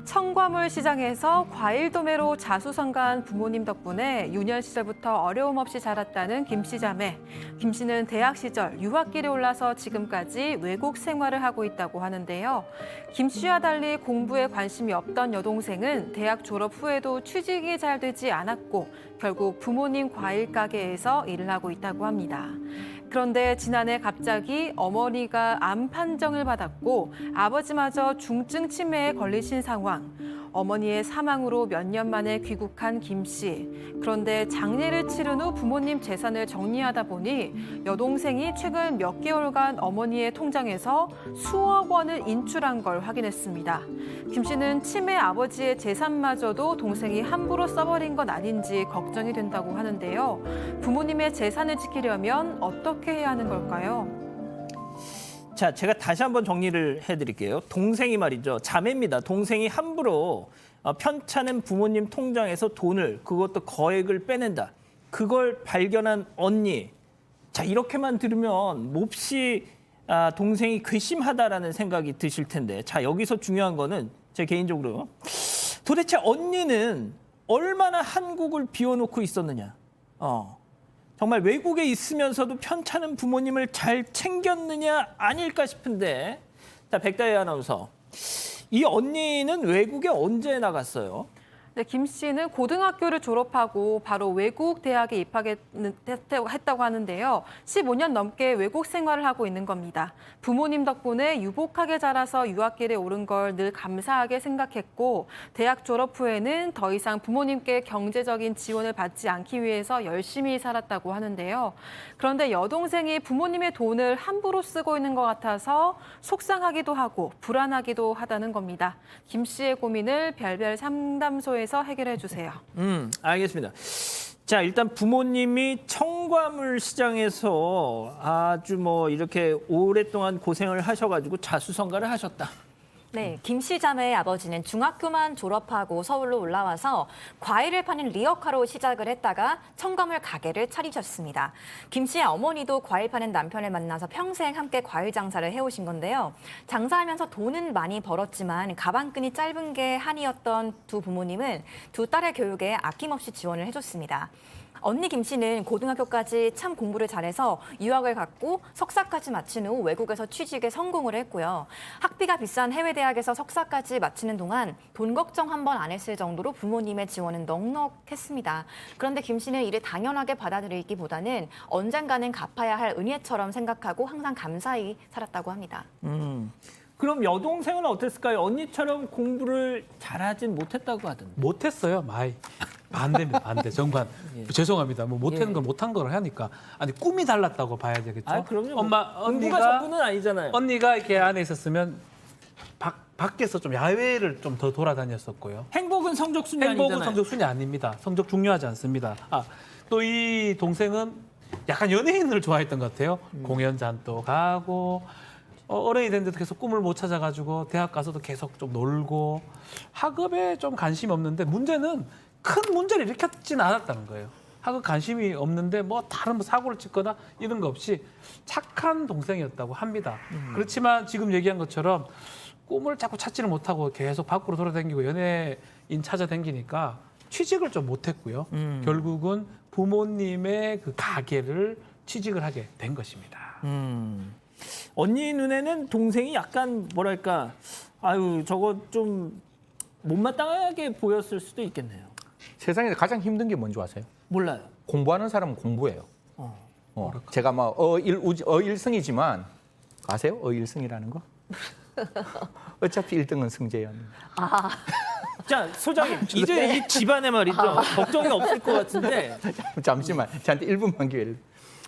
청과물 시장에서 과일 도매로 자수성가한 부모님 덕분에 유년 시절부터 어려움 없이 자랐다는 김 씨 자매. 김 씨는 대학 시절 유학길에 올라서 지금까지 외국 생활을 하고 있다고 하는데요. 김 씨와 달리 공부에 관심이 없던 여동생은 대학 졸업 후에도 취직이 잘 되지 않았고 결국 부모님 과일 가게에서 일을 하고 있다고 합니다. 그런데 지난해 갑자기 어머니가 암 판정을 받았고 아버지마저 중증 치매에 걸리신 상황. 어머니의 사망으로 몇 년 만에 귀국한 김 씨. 그런데 장례를 치른 후 부모님 재산을 정리하다 보니 여동생이 최근 몇 개월간 어머니의 통장에서 수억 원을 인출한 걸 확인했습니다. 김 씨는 치매 아버지의 재산마저도 동생이 함부로 써버린 건 아닌지 걱정이 된다고 하는데요. 부모님의 재산을 지키려면 어떻게 해야 하는 걸까요? 자, 제가 다시 한번 정리를 해드릴게요. 동생이 말이죠. 자매입니다. 동생이 함부로 편찮은 부모님 통장에서 돈을, 그것도 거액을 빼낸다. 그걸 발견한 언니. 자, 이렇게만 들으면 몹시 동생이 괘씸하다라는 생각이 드실 텐데. 자, 여기서 중요한 거는 제 개인적으로 도대체 언니는 얼마나 한국을 비워놓고 있었느냐. 정말 외국에 있으면서도 편찮은 부모님을 잘 챙겼느냐 아닐까 싶은데, 자, 백다혜 아나운서, 이 언니는 외국에 언제 나갔어요? 네, 김 씨는 고등학교를 졸업하고 바로 외국 대학에 입학했다고 하는데요. 15년 넘게 외국 생활을 하고 있는 겁니다. 부모님 덕분에 유복하게 자라서 유학길에 오른 걸 늘 감사하게 생각했고 대학 졸업 후에는 더 이상 부모님께 경제적인 지원을 받지 않기 위해서 열심히 살았다고 하는데요. 그런데 여동생이 부모님의 돈을 함부로 쓰고 있는 것 같아서 속상하기도 하고 불안하기도 하다는 겁니다. 김 씨의 고민을 별별 상담소에 해결해 주세요. 알겠습니다. 자, 일단 부모님이 청과물 시장에서 아주 이렇게 오랫동안 고생을 하셔가지고 자수성가를 하셨다. 네, 김 씨 자매의 아버지는 중학교만 졸업하고 서울로 올라와서 과일을 파는 리어카로 시작을 했다가 청과물 가게를 차리셨습니다. 김 씨의 어머니도 과일 파는 남편을 만나서 평생 함께 과일 장사를 해오신 건데요. 장사하면서 돈은 많이 벌었지만 가방끈이 짧은 게 한이었던 두 부모님은 두 딸의 교육에 아낌없이 지원을 해줬습니다. 언니 김 씨는 고등학교까지 참 공부를 잘해서 유학을 갔고 석사까지 마친 후 외국에서 취직에 성공을 했고요. 학비가 비싼 해외 대학에서 석사까지 마치는 동안 돈 걱정 한 번 안 했을 정도로 부모님의 지원은 넉넉했습니다. 그런데 김 씨는 이를 당연하게 받아들이기보다는 언젠가는 갚아야 할 은혜처럼 생각하고 항상 감사히 살았다고 합니다. 그럼 여동생은 어땠을까요? 언니처럼 공부를 잘하진 못했다고 하던데. 못했어요, 많이. 반대입니다, 반대. 정반. 죄송합니다. 못하는 건 못한 걸 하니까. 아니, 꿈이 달랐다고 봐야 되겠죠. 그럼요. 엄마, 공부가 전부는 아니잖아요. 언니가 이렇게 안에 있었으면 밖에서 좀 야외를 좀 더 돌아다녔었고요. 행복은 성적순이 아니잖아요. 행복은 성적순이 아닙니다. 성적 중요하지 않습니다. 또 이 동생은 약간 연예인을 좋아했던 것 같아요. 공연장도 가고 어른이 됐는데도 계속 꿈을 못 찾아가지고 대학 가서도 계속 좀 놀고 학업에 좀 관심이 없는데 문제는 큰 문제를 일으켰지는 않았다는 거예요. 학업 관심이 없는데 다른 사고를 찍거나 이런 거 없이 착한 동생이었다고 합니다. 그렇지만 지금 얘기한 것처럼 꿈을 자꾸 찾지를 못하고 계속 밖으로 돌아다니고 연예인 찾아다니니까 취직을 좀 못했고요. 결국은 부모님의 그 가게를 취직을 하게 된 것입니다. 언니 눈에는 동생이 약간 뭐랄까, 저거 좀 못마땅하게 보였을 수도 있겠네요. 세상에서 가장 힘든 게 뭔지 아세요? 몰라요. 공부하는 사람은 공부예요. 제가 어일승이지만 아세요? 어일승이라는 거? 어차피 1등은 승재였는데. 자, 소장님, 이제 이 집안에 말이죠. 걱정이 없을 것 같은데. 잠시만, 저한테 1분만 기회를.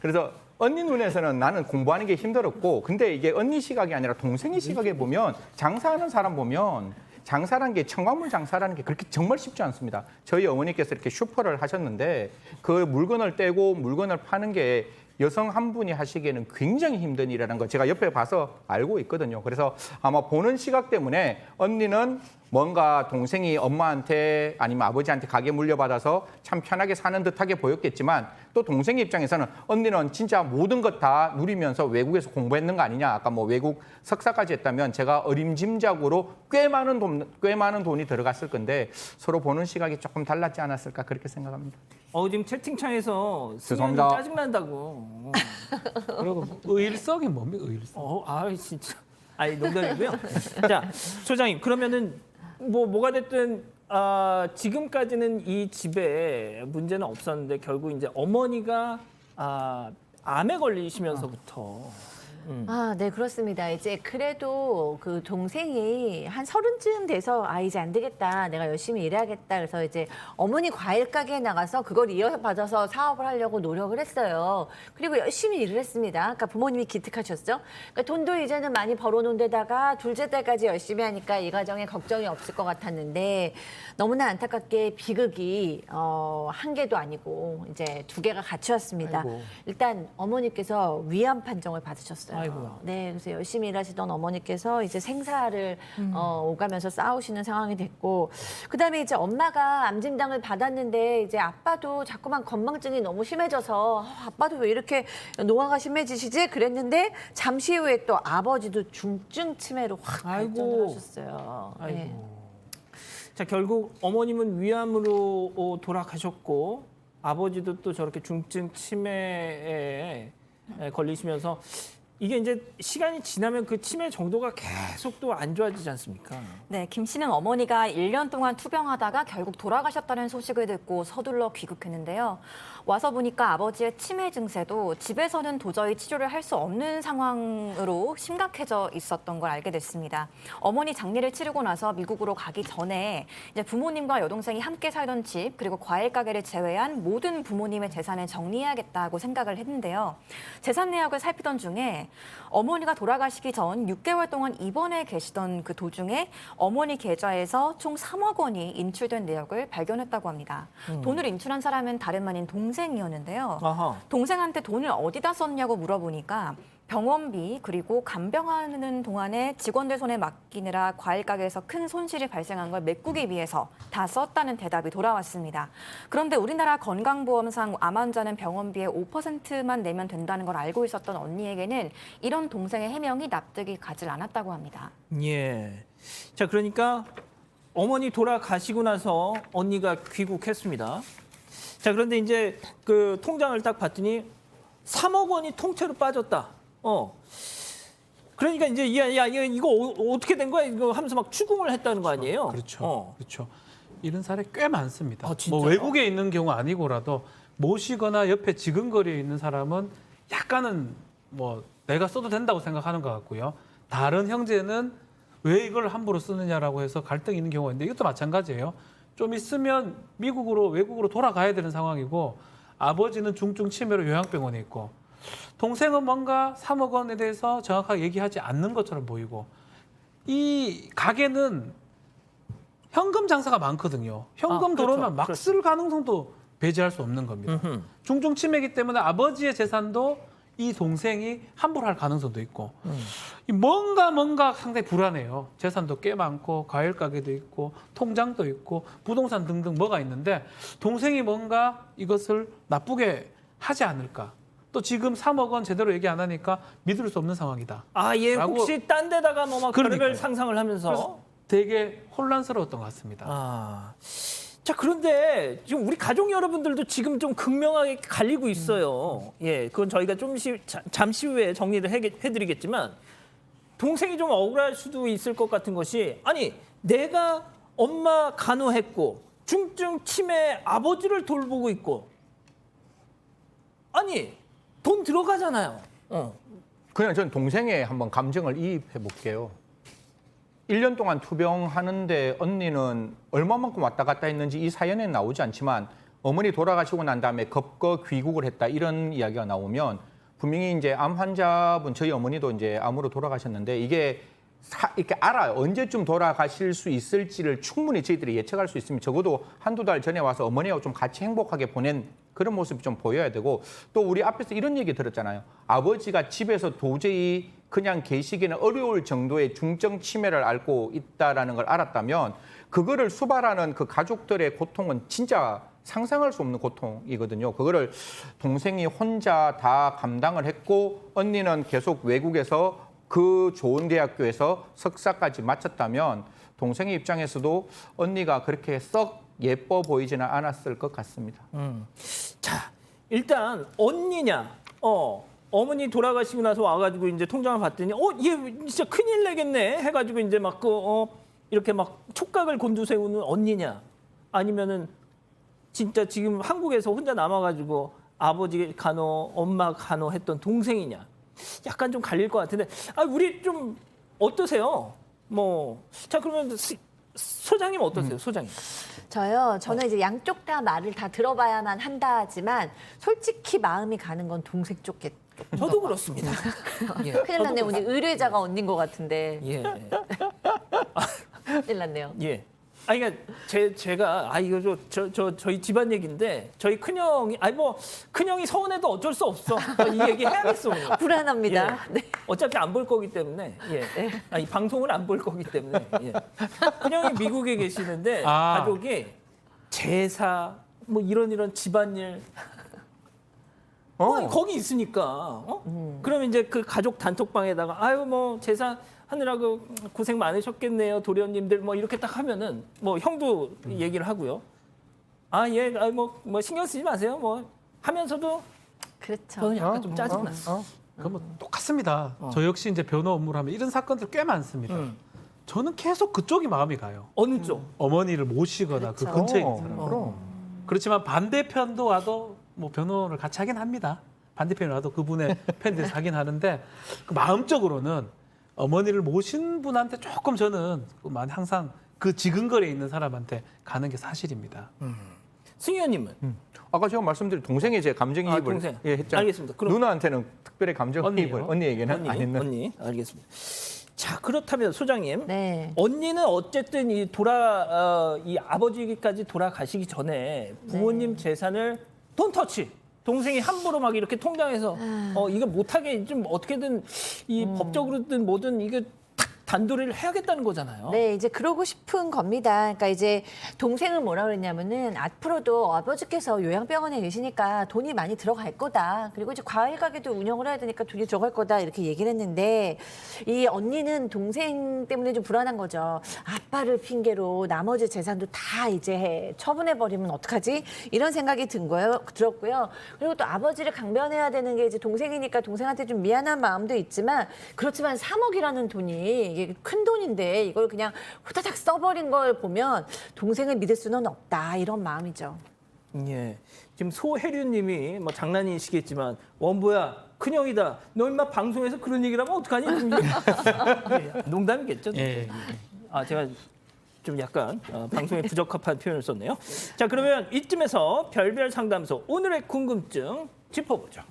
그래서 언니 눈에서는 나는 공부하는 게 힘들었고, 근데 이게 언니 시각이 아니라 동생의 시각에 보면 장사하는 사람 보면 장사라는 게 청과물 장사라는 게 그렇게 정말 쉽지 않습니다. 저희 어머니께서 이렇게 슈퍼를 하셨는데 그 물건을 떼고 물건을 파는 게 여성 한 분이 하시기에는 굉장히 힘든 일이라는 거 제가 옆에 봐서 알고 있거든요. 그래서 아마 보는 시각 때문에 언니는 뭔가 동생이 엄마한테 아니면 아버지한테 가게 물려받아서 참 편하게 사는 듯하게 보였겠지만 또 동생 입장에서는 언니는 진짜 모든 것 다 누리면서 외국에서 공부했는 거 아니냐. 아까 뭐 외국 석사까지 했다면 제가 어림짐작으로 꽤 많은 돈이 들어갔을 건데 서로 보는 시각이 조금 달랐지 않았을까 그렇게 생각합니다. 지금 채팅창에서 승현이 죄송합니다. 짜증난다고. 그리고 의일성이 뭡니까? 의일성. 진짜. 아니 농담이고요. 자, 소장님 그러면은 뭐가 됐든 지금까지는 이 집에 문제는 없었는데 결국 이제 어머니가 암에 걸리시면서부터 네, 그렇습니다. 이제 그래도 그 동생이 한 30쯤 돼서 이제 안 되겠다. 내가 열심히 일해야겠다. 그래서 이제 어머니 과일 가게에 나가서 그걸 이어받아서 사업을 하려고 노력을 했어요. 그리고 열심히 일을 했습니다. 그러니까 부모님이 기특하셨죠. 그러니까 돈도 이제는 많이 벌어놓은 데다가 둘째 딸까지 열심히 하니까 이 가정에 걱정이 없을 것 같았는데 너무나 안타깝게 비극이 한 개도 아니고 이제 두 개가 같이 왔습니다. 아이고. 일단 어머니께서 위암 판정을 받으셨어요. 아이고야. 네, 그래서 열심히 일하시던 어머니께서 이제 생사를 오가면서 싸우시는 상황이 됐고, 그다음에 이제 엄마가 암 진단을 받았는데 이제 아빠도 자꾸만 건망증이 너무 심해져서 아빠도 왜 이렇게 노화가 심해지시지? 그랬는데 잠시 후에 또 아버지도 중증 치매로 확 아이고. 발전을 하셨어요. 아이고. 네. 자, 결국 어머님은 위암으로 돌아가셨고 아버지도 또 저렇게 중증 치매에 걸리시면서 이게 이제 시간이 지나면 그 치매 정도가 계속 또 안 좋아지지 않습니까? 네, 김 씨는 어머니가 1년 동안 투병하다가 결국 돌아가셨다는 소식을 듣고 서둘러 귀국했는데요. 와서 보니까 아버지의 치매 증세도 집에서는 도저히 치료를 할 수 없는 상황으로 심각해져 있었던 걸 알게 됐습니다. 어머니 장례를 치르고 나서 미국으로 가기 전에 이제 부모님과 여동생이 함께 살던 집 그리고 과일 가게를 제외한 모든 부모님의 재산을 정리해야겠다고 생각을 했는데요. 재산 내역을 살피던 중에 어머니가 돌아가시기 전 6개월 동안 입원해 계시던 그 도중에 어머니 계좌에서 총 3억 원이 인출된 내역을 발견했다고 합니다. 돈을 인출한 사람은 다름 아닌 동생이었는데요. 아하. 동생한테 돈을 어디다 썼냐고 물어보니까 병원비 그리고 간병하는 동안에 직원들 손에 맡기느라 과일 가게에서 큰 손실이 발생한 걸 메꾸기 위해서 다 썼다는 대답이 돌아왔습니다. 그런데 우리나라 건강보험상 암 환자는 병원비의 5%만 내면 된다는 걸 알고 있었던 언니에게는 이런 동생의 해명이 납득이 가질 않았다고 합니다. 예. 자, 그러니까 어머니 돌아가시고 나서 언니가 귀국했습니다. 자, 그런데 이제 그 통장을 딱 봤더니 3억 원이 통째로 빠졌다. 그러니까 이제 이거 어떻게 된 거야? 이거 하면서 막 추궁을 했다는 거 아니에요? 그렇죠. 그렇죠. 이런 사례 꽤 많습니다. 진짜요? 뭐 외국에 있는 경우 아니고라도 모시거나 옆에 지근거리에 있는 사람은 약간은 뭐 내가 써도 된다고 생각하는 것 같고요. 다른 형제는 왜 이걸 함부로 쓰느냐라고 해서 갈등이 있는 경우가 있는데 이것도 마찬가지예요. 좀 있으면 외국으로 돌아가야 되는 상황이고 아버지는 중증 치매로 요양병원에 있고 동생은 뭔가 3억 원에 대해서 정확하게 얘기하지 않는 것처럼 보이고 이 가게는 현금 장사가 많거든요. 현금 그렇죠. 들어오면 막 쓸 가능성도 배제할 수 없는 겁니다. 중증 치매이기 때문에 아버지의 재산도 이 동생이 함부로 할 가능성도 있고 이 뭔가 상당히 불안해요. 재산도 꽤 많고 과일 가게도 있고 통장도 있고 부동산 등등 뭐가 있는데 동생이 뭔가 이것을 나쁘게 하지 않을까. 또 지금 3억 원 제대로 얘기 안 하니까 믿을 수 없는 상황이다. 얘 라고- 혹시 딴 데다가 뭐 막 별의별 그러니까요. 상상을 하면서 그래서 되게 혼란스러웠던 것 같습니다. 자, 그런데 지금 우리 가족 여러분들도 지금 좀 극명하게 갈리고 있어요. 예, 그건 저희가 잠시 후에 정리를 해드리겠지만 동생이 좀 억울할 수도 있을 것 같은 것이 아니 내가 엄마 간호했고 중증 치매 아버지를 돌보고 있고 아니 돈 들어가잖아요. 그냥 전 동생의 한번 감정을 이입해 볼게요. 1년 동안 투병하는데 언니는 얼마만큼 왔다 갔다 했는지 이 사연에 나오지 않지만 어머니 돌아가시고 난 다음에 급거 귀국을 했다 이런 이야기가 나오면 분명히 이제 암 환자분 저희 어머니도 이제 암으로 돌아가셨는데 이게 이렇게 알아요. 언제쯤 돌아가실 수 있을지를 충분히 저희들이 예측할 수 있으면 적어도 한두 달 전에 와서 어머니하고 좀 같이 행복하게 보낸 그런 모습이 좀 보여야 되고 또 우리 앞에서 이런 얘기 들었잖아요. 아버지가 집에서 도저히 그냥 계시기는 어려울 정도의 중증 치매를 앓고 있다라는 걸 알았다면 그거를 수발하는 그 가족들의 고통은 진짜 상상할 수 없는 고통이거든요. 그거를 동생이 혼자 다 감당을 했고 언니는 계속 외국에서 그 좋은 대학교에서 석사까지 마쳤다면 동생의 입장에서도 언니가 그렇게 썩 예뻐 보이지는 않았을 것 같습니다. 자, 일단 언니냐, 어머니 돌아가시고 나서 와가지고 이제 통장을 봤더니, 얘 진짜 큰일 내겠네 해가지고 이제 막 이렇게 막 촉각을 곤두세우는 언니냐, 아니면은 진짜 지금 한국에서 혼자 남아가지고 아버지 간호, 엄마 간호 했던 동생이냐, 약간 좀 갈릴 것 같은데, 우리 좀 어떠세요? 자 그러면 소장님 어떠세요, 소장님? 저는 이제 양쪽 다 말을 다 들어봐야만 한다 하지만 솔직히 마음이 가는 건 동생 쪽겠. 저도 그렇습니다. 예, 큰일 났네. 오늘 의뢰자가 언닌 것 같은데. 예. 큰일 났네요. 예. 그러니까 제가 이거 저희 집안 얘기인데 저희 큰형이 큰형이 서운해도 어쩔 수 없어. 이 얘기 해야겠어. 오늘. 불안합니다. 예. 네. 어차피 안 볼 거기 때문에. 예. 이 방송을 안 볼 거기 때문에. 예. 큰형이 미국에 계시는데 가족이 제사 이런 집안일 거기 있으니까. 그러면 이제 그 가족 단톡방에다가 제사 하느라고 고생 많으셨겠네요, 도련님들 이렇게 딱 하면은 형도 얘기를 하고요. 예, 신경 쓰지 마세요, 하면서도 그렇죠. 저는 약간 좀 짜증났어. 그건 똑같습니다. 저 역시 이제 변호 업무를 하면 이런 사건들 꽤 많습니다. 저는 계속 그쪽이 마음이 가요. 어느 쪽? 어머니를 모시거나 그 그렇죠. 근처에 있는 사람. 그럼. 그렇지만 반대편도 와도 변호를 같이 하긴 합니다. 반대편이 와도 그분의 편들에서 하긴 하는데 그 마음적으로는 어머니를 모신 분한테 조금 저는 항상 그 지근거리에 있는 사람한테 가는 게 사실입니다. 승희 의원님은? 아까 제가 말씀드린 동생이 제 감정이입을 동생. 했잖아요. 알겠습니다. 그럼 누나한테는 특별히 감정이입을 언니요? 언니에게는 안 했는. 언니, 알겠습니다. 자, 그렇다면 소장님, 네. 언니는 어쨌든 이 아버지까지 돌아가시기 전에 부모님 재산을 돈 터치. 동생이 함부로 막 이렇게 통장에서 이거 못하게 좀 어떻게든 이 법적으로든 뭐든 이게 탁 단도리를 해야겠다는 거잖아요. 네, 이제 그러고 싶은 겁니다. 그러니까 이제 동생은 뭐라 그랬냐면은 앞으로도 아버지께서 요양병원에 계시니까 돈이 많이 들어갈 거다. 그리고 이제 과일 가게도 운영을 해야 되니까 돈이 들어갈 거다. 이렇게 얘기를 했는데 이 언니는 동생 때문에 좀 불안한 거죠. 아빠를 핑계로 나머지 재산도 다 이제 처분해버리면 어떡하지? 이런 생각이 들었고요. 그리고 또 아버지를 강변해야 되는 게 이제 동생이니까 동생한테 좀 미안한 마음도 있지만 그렇지만 3억이라는 돈이 이게 큰 돈인데 이걸 그냥 후다닥 써버린 걸 보면 동생을 믿을 수는 없다 이런 마음이죠. 예. 지금 소혜류님이 장난이시겠지만 원보야 큰형이다. 너 임마 방송에서 그런 얘기를 하면 어떡하니? 예, 농담이겠죠. 예. 제가 좀 약간 방송에 부적합한 표현을 썼네요. 자, 그러면 이쯤에서 별별 상담소 오늘의 궁금증 짚어보죠.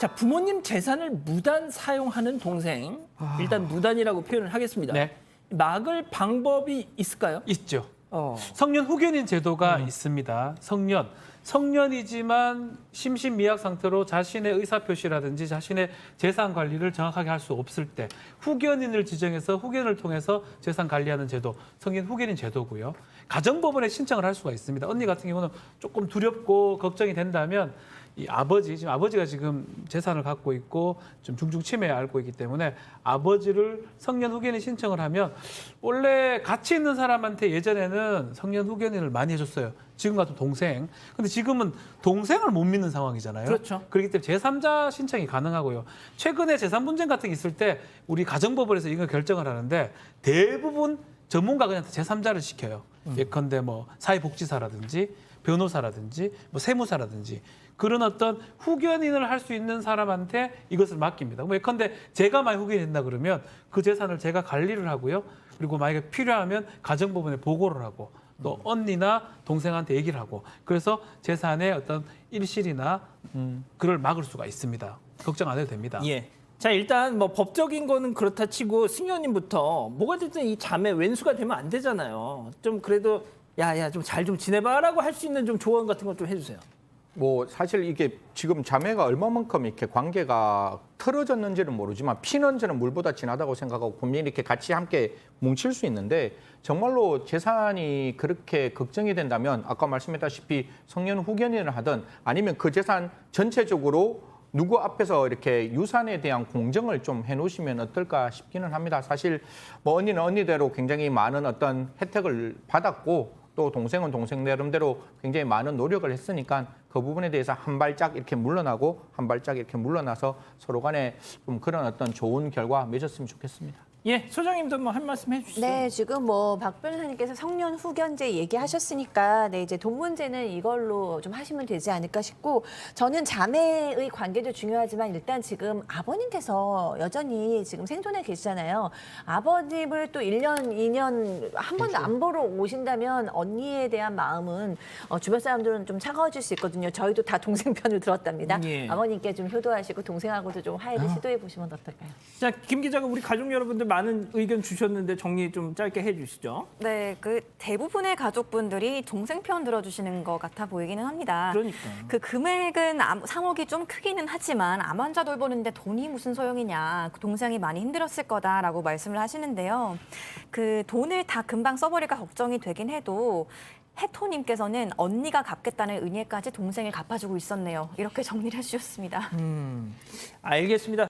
자, 부모님 재산을 무단 사용하는 동생. 일단 무단이라고 표현을 하겠습니다. 네. 막을 방법이 있을까요? 있죠. 성년 후견인 제도가 있습니다. 성년이지만 심신미약 상태로 자신의 의사표시라든지 자신의 재산 관리를 정확하게 할 수 없을 때 후견인을 지정해서 후견을 통해서 재산 관리하는 제도, 성년 후견인 제도고요. 가정법원에 신청을 할 수가 있습니다. 언니 같은 경우는 조금 두렵고 걱정이 된다면 아버지가 지금 재산을 갖고 있고 좀 중증 치매에 앓고 있기 때문에 아버지를 성년 후견인 신청을 하면 원래 같이 있는 사람한테 예전에는 성년 후견인을 많이 해줬어요. 지금 같은 동생. 근데 지금은 동생을 못 믿는 상황이잖아요. 그렇죠. 그렇기 때문에 제3자 신청이 가능하고요. 최근에 재산 분쟁 같은 게 있을 때 우리 가정법원에서 이거 결정을 하는데 대부분 전문가가 그냥 제3자를 시켜요. 예컨대 사회복지사라든지 변호사라든지 세무사라든지 그런 어떤 후견인을 할 수 있는 사람한테 이것을 맡깁니다. 예컨대 제가 만약 후견이 된다 그러면 그 재산을 제가 관리를 하고요. 그리고 만약에 필요하면 가정법원에 보고를 하고 또 언니나 동생한테 얘기를 하고 그래서 재산의 어떤 일실이나 그걸 막을 수가 있습니다. 걱정 안 해도 됩니다. 예. 자, 일단 법적인 거는 그렇다 치고 승현님부터 뭐가 됐든 이 자매 왼수가 되면 안 되잖아요. 좀 그래도 야야 좀 잘 좀 지내봐라고 할 수 있는 좀 조언 같은 거 좀 해주세요. 뭐 사실 이게 지금 자매가 얼마만큼 이렇게 관계가 틀어졌는지는 모르지만 피는 저는 물보다 진하다고 생각하고 분명히 이렇게 같이 함께 뭉칠 수 있는데 정말로 재산이 그렇게 걱정이 된다면 아까 말씀했다시피 성년 후견인을 하든 아니면 그 재산 전체적으로 누구 앞에서 이렇게 유산에 대한 공정을 좀 해놓으시면 어떨까 싶기는 합니다. 사실 뭐 언니는 언니대로 굉장히 많은 어떤 혜택을 받았고 또 동생은 동생 나름대로 굉장히 많은 노력을 했으니까 그 부분에 대해서 한 발짝 이렇게 물러나고 한 발짝 이렇게 물러나서 서로 간에 좀 그런 어떤 좋은 결과 맺었으면 좋겠습니다. 예, 소장님도 뭐 한 말씀 해주시죠. 네, 지금 뭐 박 변호사님께서 성년 후견제 얘기하셨으니까 네, 이제 돈 문제는 이걸로 좀 하시면 되지 않을까 싶고 저는 자매의 관계도 중요하지만 일단 지금 아버님께서 여전히 지금 생존해 계시잖아요. 아버님을 또 1년, 2년 한 번도 안 보러 오신다면 언니에 대한 마음은 주변 사람들은 좀 차가워질 수 있거든요. 저희도 다 동생 편을 들었답니다. 예. 아버님께 좀 효도하시고 동생하고도 좀 화해를 시도해 보시면 어떨까요? 자, 김 기자가 우리 가족 여러분들 많은 의견 주셨는데 정리 좀 짧게 해주시죠. 네, 그 대부분의 가족분들이 동생 편 들어주시는 것 같아 보이기는 합니다. 그러니까. 그 금액은 3억이 좀 크기는 하지만 암 환자 돌보는데 돈이 무슨 소용이냐. 그 동생이 많이 힘들었을 거다라고 말씀을 하시는데요. 그 돈을 다 금방 써버릴까 걱정이 되긴 해도 해토님께서는 언니가 갚겠다는 은혜까지 동생이 갚아주고 있었네요. 이렇게 정리를 해주셨습니다. 알겠습니다.